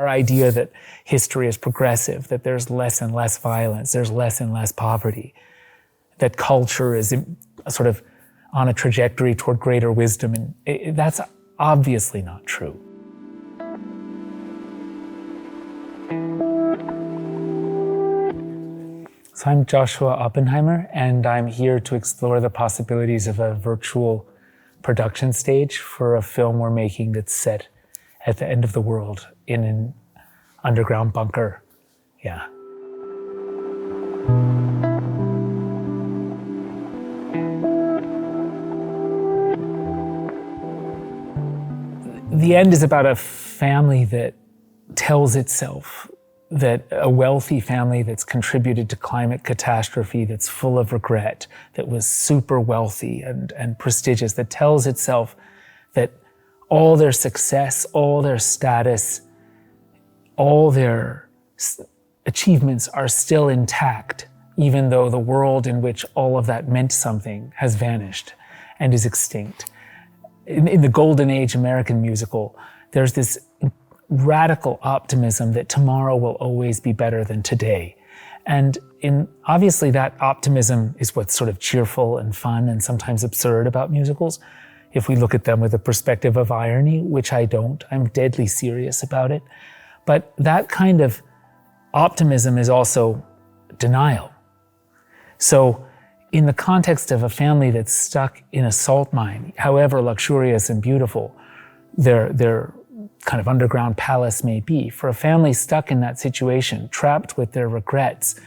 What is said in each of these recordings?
idea that history is progressive, that there's less and less violence, there's less and less poverty, that culture is sort of on a trajectory toward greater wisdom. And that's obviously not true. So I'm Joshua Oppenheimer, and I'm here to explore the possibilities of a virtual production stage for a film we're making that's set at the end of the world in an underground bunker. Yeah. The end is about a family that tells itself that a wealthy family that's contributed to climate catastrophe, that's full of regret, that was super wealthy and prestigious, that tells itself that all their success, all their status, all their achievements are still intact, even though the world in which all of that meant something has vanished and is extinct. In the Golden Age American musical, there's this radical optimism that tomorrow will always be better than today. And obviously that optimism is what's sort of cheerful and fun and sometimes absurd about musicals. If we look at them with a perspective of irony, which I don't, I'm deadly serious about it. But that kind of optimism is also denial. So in the context of a family that's stuck in a salt mine, however luxurious and beautiful their kind of underground palace may be, for a family stuck in that situation, trapped with their regrets,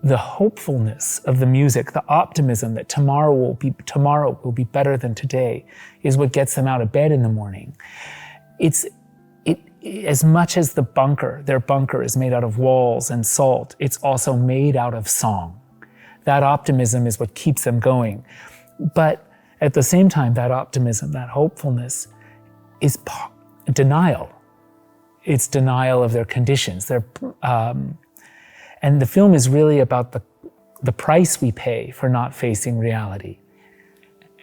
the hopefulness of the music, the optimism that tomorrow will be better than today, is what gets them out of bed in the morning. As much as their bunker is made out of walls and salt, it's also made out of song. That optimism is what keeps them going. But at the same time, that optimism, that hopefulness is denial. It's denial of their conditions. And the film is really about the price we pay for not facing reality.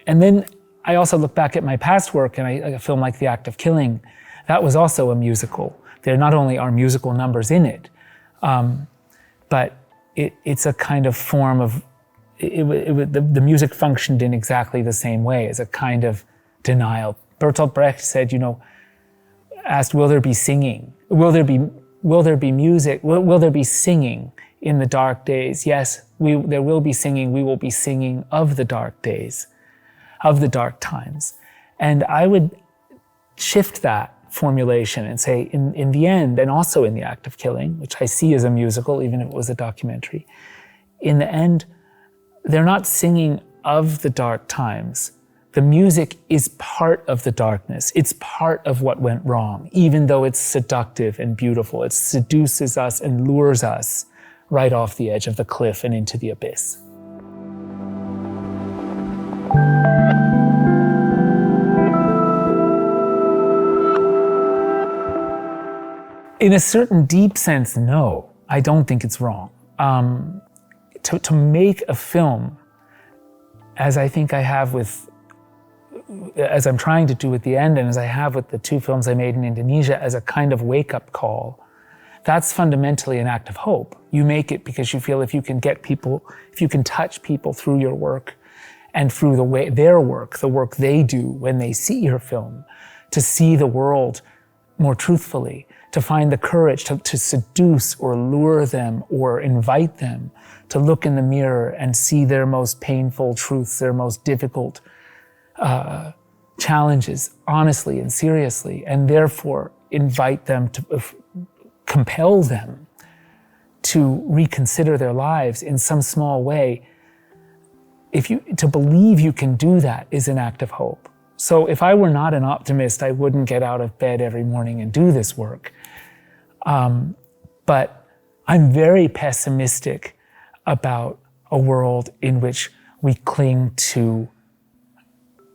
And then I also look back at my past work, and a film like The Act of Killing, that was also a musical. There not only are musical numbers in it, but it's a kind of form of, the music functioned in exactly the same way, as a kind of denial. Bertolt Brecht said, asked, will there be singing? Will there be music? Will there be singing in the dark days? Yes, there will be singing. We will be singing of the dark days, of the dark times. And I would shift that formulation and say, in the end, and also in The Act of Killing, which I see as a musical, even if it was a documentary, in the end, they're not singing of the dark times. The music is part of the darkness. It's part of what went wrong, even though it's seductive and beautiful. It seduces us and lures us right off the edge of the cliff and into the abyss. In a certain deep sense, no, I don't think it's wrong. To make a film, as I think I have as I'm trying to do at the end, and as I have with the two films I made in Indonesia, as a kind of wake-up call, that's fundamentally an act of hope. You make it because you feel if you can touch people through your work and through their work, the work they do when they see your film, to see the world more truthfully, to find the courage to seduce or lure them or invite them to look in the mirror and see their most painful truths, their most difficult challenges honestly and seriously, and therefore invite them to compel them to reconsider their lives in some small way. To believe you can do that is an act of hope. So if I were not an optimist, I wouldn't get out of bed every morning and do this work. But I'm very pessimistic about a world in which we cling to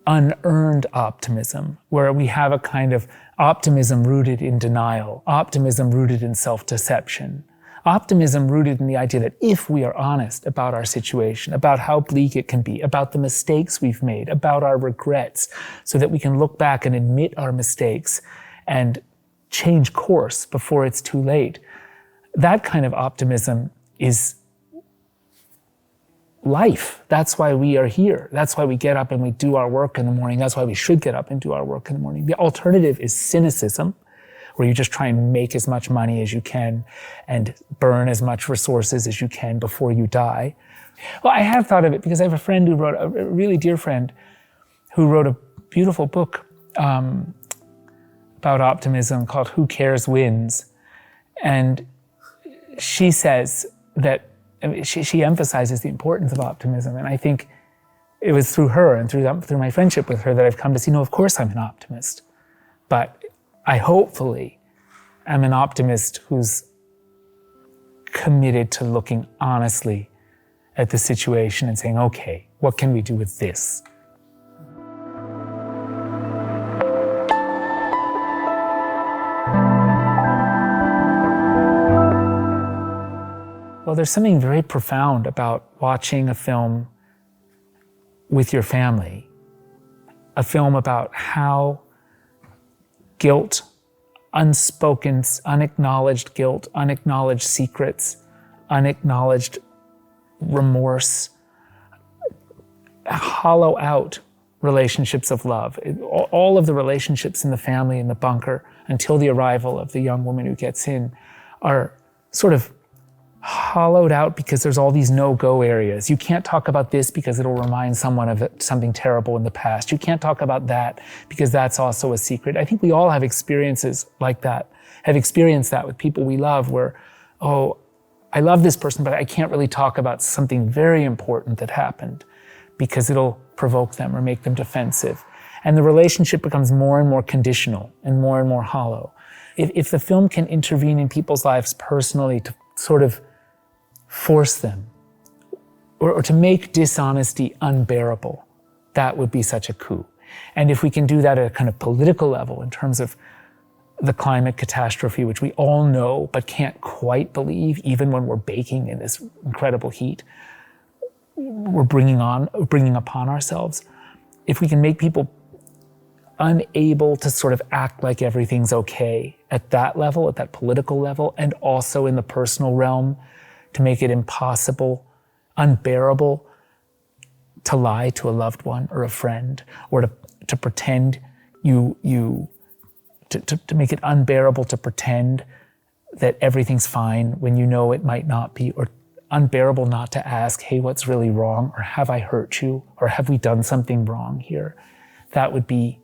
unearned optimism, where we have a kind of optimism rooted in denial, optimism rooted in self-deception, optimism rooted in the idea that if we are honest about our situation, about how bleak it can be, about the mistakes we've made, about our regrets, so that we can look back and admit our mistakes and change course before it's too late. That kind of optimism is life. That's why we are here. That's why we get up and we do our work in the morning. That's why we should get up and do our work in the morning. The alternative is cynicism, where you just try and make as much money as you can and burn as much resources as you can before you die. Well, I have thought of it because I have a friend who wrote, a really dear friend, who wrote a beautiful book about optimism called Who Cares Wins. And she says that, she emphasizes the importance of optimism. And I think it was through her and through my friendship with her that I've come to see, no, of course I'm an optimist. But I hopefully am an optimist who's committed to looking honestly at the situation and saying, okay, what can we do with this? Well, there's something very profound about watching a film with your family, a film about how guilt, unspoken, unacknowledged guilt, unacknowledged secrets, unacknowledged remorse, hollow out relationships of love. All of the relationships in the family in the bunker until the arrival of the young woman who gets in are sort of hollowed out because there's all these no-go areas. You can't talk about this because it'll remind someone of something terrible in the past. You can't talk about that because that's also a secret. I think we all have experiences like that, have experienced that with people we love where, oh, I love this person, but I can't really talk about something very important that happened because it'll provoke them or make them defensive. And the relationship becomes more and more conditional and more hollow. If the film can intervene in people's lives personally to sort of force them or to make dishonesty unbearable, that would be such a coup. And if we can do that at a kind of political level in terms of the climate catastrophe, which we all know but can't quite believe, even when we're baking in this incredible heat we're bringing upon ourselves, if we can make people unable to sort of act like everything's okay at that level, at that political level, and also in the personal realm, to make it impossible, unbearable to lie to a loved one or a friend, or to pretend to make it unbearable to pretend that everything's fine when you know it might not be, or unbearable not to ask, hey, what's really wrong? Or have I hurt you? Or have we done something wrong here? That would be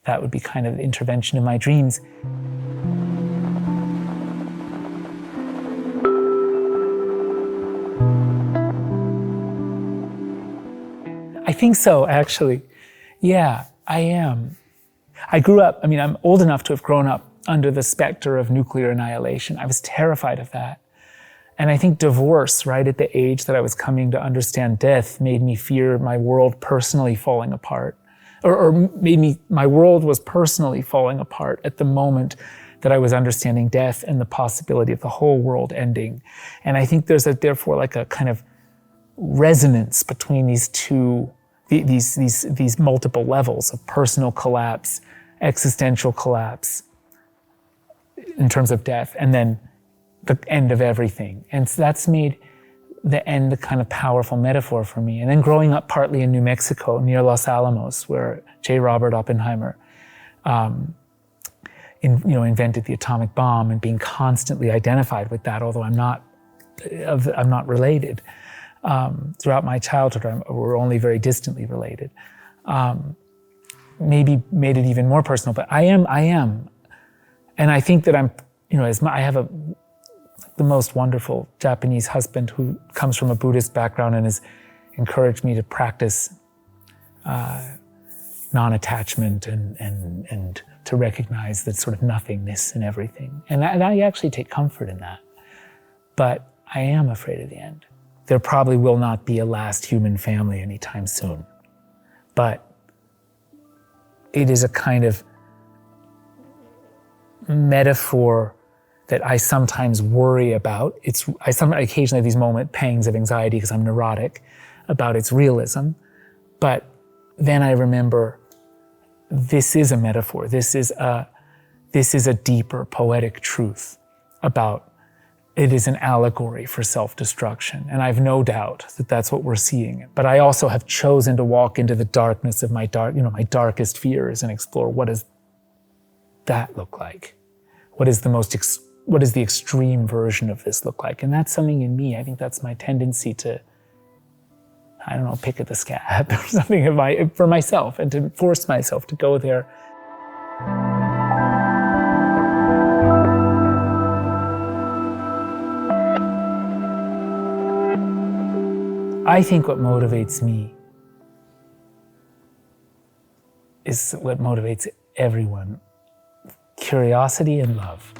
kind of the intervention in my dreams. I think so, actually. Yeah, I am. I grew up, I'm old enough to have grown up under the specter of nuclear annihilation. I was terrified of that. And I think divorce, right at the age that I was coming to understand death, made me fear my world personally falling apart. Or my world was personally falling apart at the moment that I was understanding death and the possibility of the whole world ending. And I think there's therefore like a kind of resonance between these two, these multiple levels of personal collapse, existential collapse in terms of death, and then the end of everything. And so that's made the end a kind of powerful metaphor for me. And then growing up partly in New Mexico near Los Alamos, where J. Robert Oppenheimer invented the atomic bomb, and being constantly identified with that, although I'm not related. Throughout my childhood, we're only very distantly related. Maybe made it even more personal, but I am. And I think that I have the most wonderful Japanese husband who comes from a Buddhist background and has encouraged me to practice non-attachment and to recognize that sort of nothingness in everything. And I actually take comfort in that. But I am afraid of the end. There probably will not be a last human family anytime soon. But it is a kind of metaphor that I sometimes worry about. I occasionally have these pangs of anxiety because I'm neurotic about its realism. But then I remember this is a metaphor. This is this is a deeper poetic truth about it is an allegory for self-destruction. And I have no doubt that that's what we're seeing. But I also have chosen to walk into the darkness of my darkest fears and explore, what does that look like? What is the extreme version of this look like? And that's something in me. I think that's my tendency to, I don't know, pick at the scab or something for myself, and to force myself to go there. I think what motivates me is what motivates everyone: curiosity and love.